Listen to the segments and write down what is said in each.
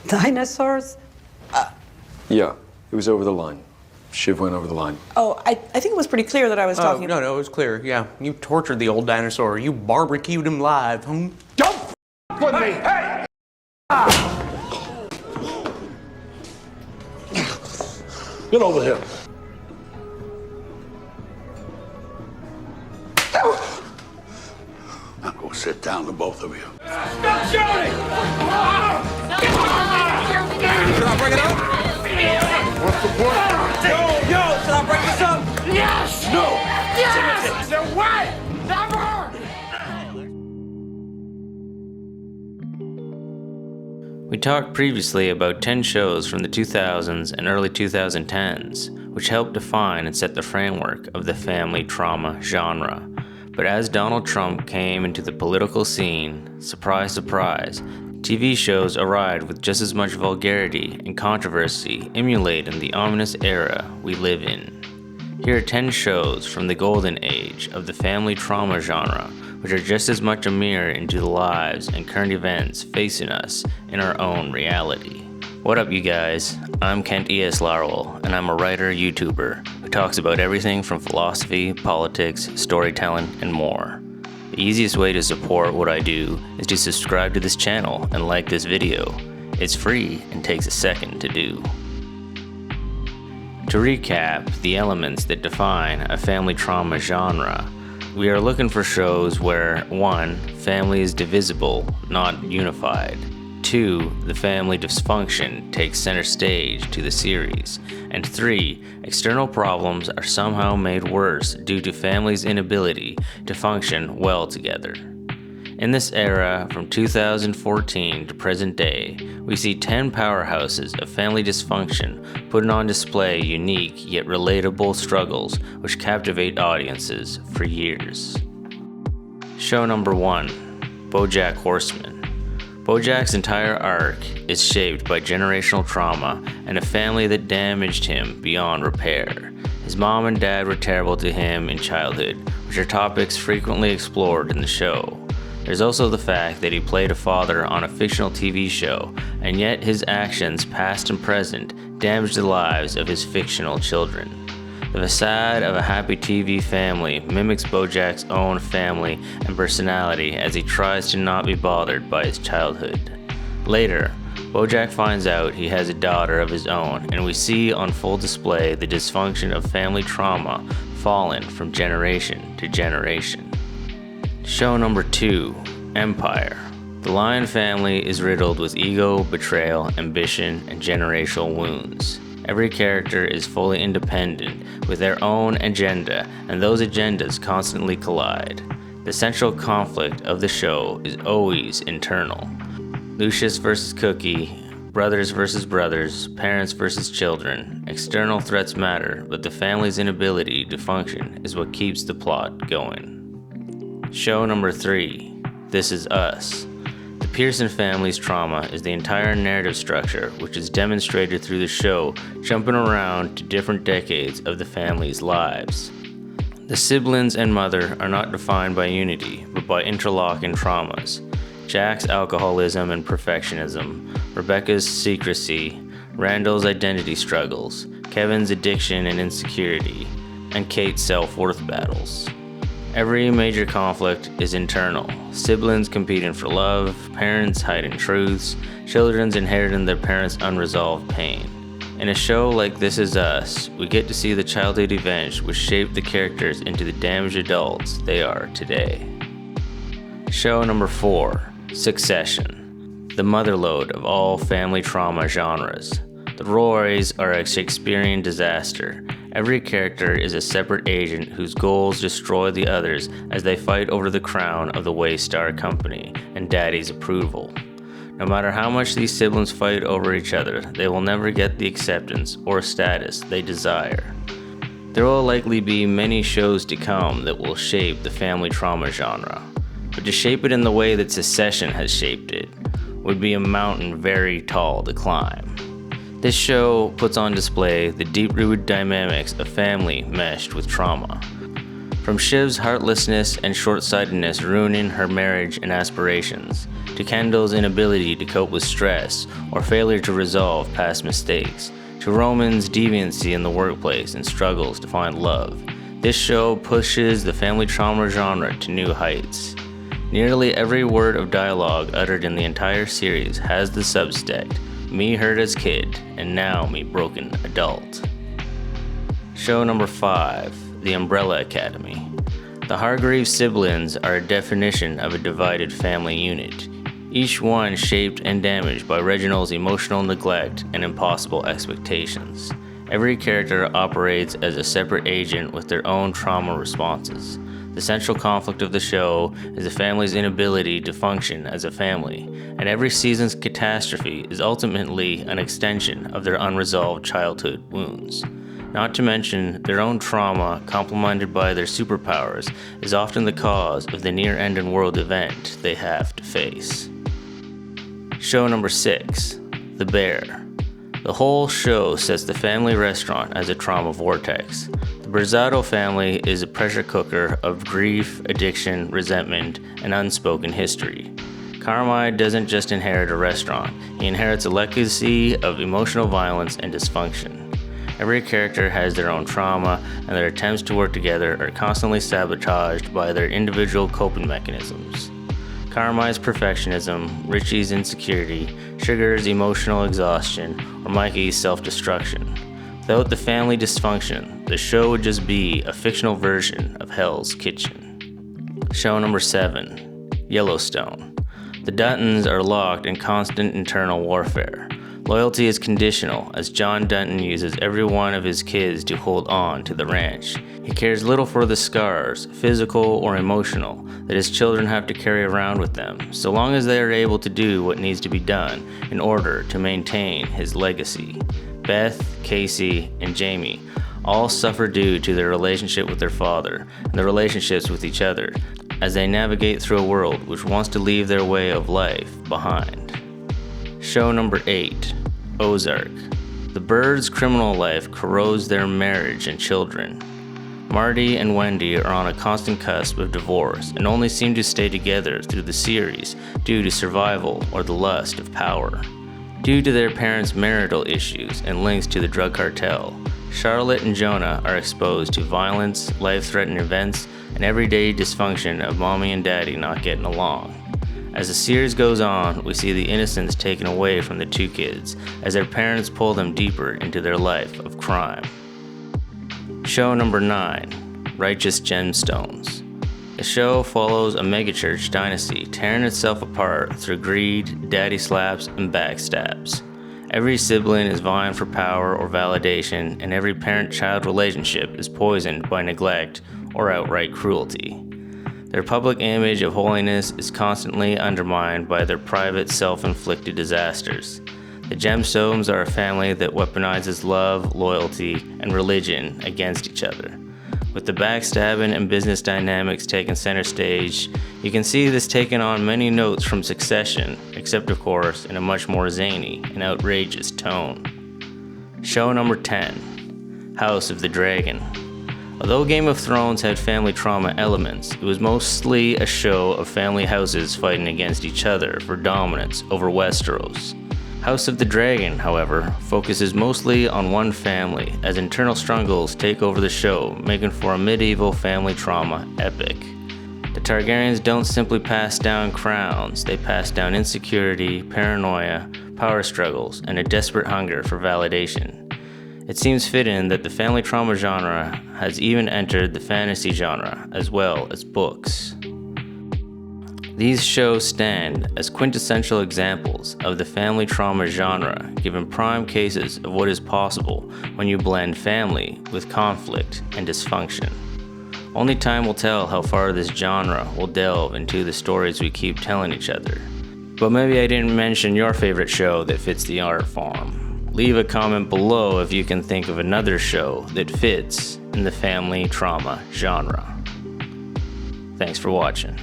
Dinosaurs? Yeah, it was over the line. Shiv went over the line. Oh, I think it was pretty clear that I was talking about... No, it was clear, yeah. You tortured the old dinosaur. You barbecued him live, Don't f with me! Hey! Get over here. Now go sit down, the both of you. Stop shooting! Should I bring it up? What's the point? Yo, should I bring this up? Yes! No! Yes! No way! Never! We talked previously about 10 shows from the 2000s and early 2010s, which helped define and set the framework of the family trauma genre. But as Donald Trump came into the political scene, surprise, surprise, TV shows arrived with just as much vulgarity and controversy emulating the ominous era we live in. Here are 10 shows from the golden age of the family trauma genre, which are just as much a mirror into the lives and current events facing us in our own reality. What up, you guys? I'm Kent E.S. Larwill, and I'm a writer YouTuber who talks about everything from philosophy, politics, storytelling, and more. The easiest way to support what I do is to subscribe to this channel and like this video. It's free and takes a second to do. To recap the elements that define a family trauma genre, we are looking for shows where 1. Family is divisible, not unified. 2. The family dysfunction takes center stage to the series. And 3. External problems are somehow made worse due to family's inability to function well together. In this era, from 2014 to present day, we see 10 powerhouses of family dysfunction putting on display unique yet relatable struggles which captivate audiences for years. Show number 1, BoJack Horseman. BoJack's entire arc is shaped by generational trauma and a family that damaged him beyond repair. His mom and dad were terrible to him in childhood, which are topics frequently explored in the show. There's also the fact that he played a father on a fictional TV show, and yet his actions, past and present, damaged the lives of his fictional children. The facade of a happy TV family mimics BoJack's own family and personality as he tries to not be bothered by his childhood. Later, BoJack finds out he has a daughter of his own, and we see on full display the dysfunction of family trauma fallen from generation to generation. Show number 2, Empire. The Lion family is riddled with ego, betrayal, ambition, and generational wounds. Every character is fully independent with their own agenda, and those agendas constantly collide. The central conflict of the show is always internal. Lucius versus Cookie, brothers versus brothers, parents versus children. External threats matter, but the family's inability to function is what keeps the plot going. Show number 3, This Is Us. The Pearson family's trauma is the entire narrative structure, which is demonstrated through the show, jumping around to different decades of the family's lives. The siblings and mother are not defined by unity, but by interlocking traumas. Jack's alcoholism and perfectionism, Rebecca's secrecy, Randall's identity struggles, Kevin's addiction and insecurity, and Kate's self-worth battles. Every major conflict is internal. Siblings competing for love, parents hiding truths, children inheriting their parents' unresolved pain. In a show like This Is Us, we get to see the childhood events which shaped the characters into the damaged adults they are today. Show number 4, Succession. The motherlode of all family trauma genres. The Roys are a Shakespearean disaster. Every character is a separate agent whose goals destroy the others as they fight over the crown of the Waystar Company and Daddy's approval. No matter how much these siblings fight over each other, they will never get the acceptance or status they desire. There will likely be many shows to come that will shape the family trauma genre, but to shape it in the way that Succession has shaped it would be a mountain very tall to climb. This show puts on display the deep-rooted dynamics of family meshed with trauma. From Shiv's heartlessness and short-sightedness ruining her marriage and aspirations, to Kendall's inability to cope with stress or failure to resolve past mistakes, to Roman's deviancy in the workplace and struggles to find love, this show pushes the family trauma genre to new heights. Nearly every word of dialogue uttered in the entire series has the subtext, me hurt as kid, and now me broken adult. Show number 5, The Umbrella Academy. The Hargreaves siblings are a definition of a divided family unit, each one shaped and damaged by Reginald's emotional neglect and impossible expectations. Every character operates as a separate agent with their own trauma responses. The central conflict of the show is the family's inability to function as a family, and every season's catastrophe is ultimately an extension of their unresolved childhood wounds. Not to mention, their own trauma, complemented by their superpowers, is often the cause of the near-end-in-world event they have to face. Show number 6, The Bear. The whole show sets the family restaurant as a trauma vortex. The Berzatto family is a pressure cooker of grief, addiction, resentment, and unspoken history. Carmine doesn't just inherit a restaurant, he inherits a legacy of emotional violence and dysfunction. Every character has their own trauma, and their attempts to work together are constantly sabotaged by their individual coping mechanisms. Carmine's perfectionism, Richie's insecurity, Sugar's emotional exhaustion, or Mikey's self-destruction. Without the family dysfunction, the show would just be a fictional version of Hell's Kitchen. Show number 7, Yellowstone. The Duntons are locked in constant internal warfare. Loyalty is conditional, as John Dunton uses every one of his kids to hold on to the ranch. He cares little for the scars, physical or emotional, that his children have to carry around with them, so long as they are able to do what needs to be done in order to maintain his legacy. Beth, Casey, and Jamie all suffer due to their relationship with their father and their relationships with each other, as they navigate through a world which wants to leave their way of life behind. Show number 8, Ozark. The Byrds' criminal life corrodes their marriage and children. Marty and Wendy are on a constant cusp of divorce and only seem to stay together through the series due to survival or the lust of power. Due to their parents' marital issues and links to the drug cartel, Charlotte and Jonah are exposed to violence, life-threatening events, and everyday dysfunction of mommy and daddy not getting along. As the series goes on, we see the innocence taken away from the two kids as their parents pull them deeper into their life of crime. Show number 9, Righteous Gemstones. The show follows a megachurch dynasty tearing itself apart through greed, daddy slaps, and backstabs. Every sibling is vying for power or validation, and every parent-child relationship is poisoned by neglect or outright cruelty. Their public image of holiness is constantly undermined by their private self-inflicted disasters. The Gemstones are a family that weaponizes love, loyalty, and religion against each other. With the backstabbing and business dynamics taking center stage, you can see this taking on many notes from Succession, except of course in a much more zany and outrageous tone. Show number 10, House of the Dragon. Although Game of Thrones had family trauma elements, it was mostly a show of family houses fighting against each other for dominance over Westeros. House of the Dragon, however, focuses mostly on one family, as internal struggles take over the show, making for a medieval family trauma epic. The Targaryens don't simply pass down crowns, they pass down insecurity, paranoia, power struggles, and a desperate hunger for validation. It seems fitting that the family trauma genre has even entered the fantasy genre, as well as books. These shows stand as quintessential examples of the family trauma genre, giving prime cases of what is possible when you blend family with conflict and dysfunction. Only time will tell how far this genre will delve into the stories we keep telling each other. But maybe I didn't mention your favorite show that fits the art form. Leave a comment below if you can think of another show that fits in the family trauma genre. Thanks for watching.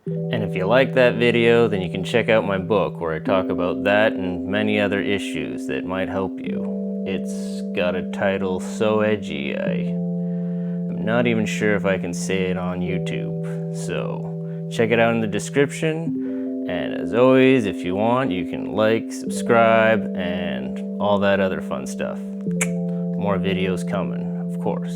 And if you like that video, then you can check out my book where I talk about that and many other issues that might help you. It's got a title so edgy, I'm not even sure if I can say it on YouTube. So check it out in the description. And as always, if you want, you can like, subscribe, and all that other fun stuff. More videos coming, of course.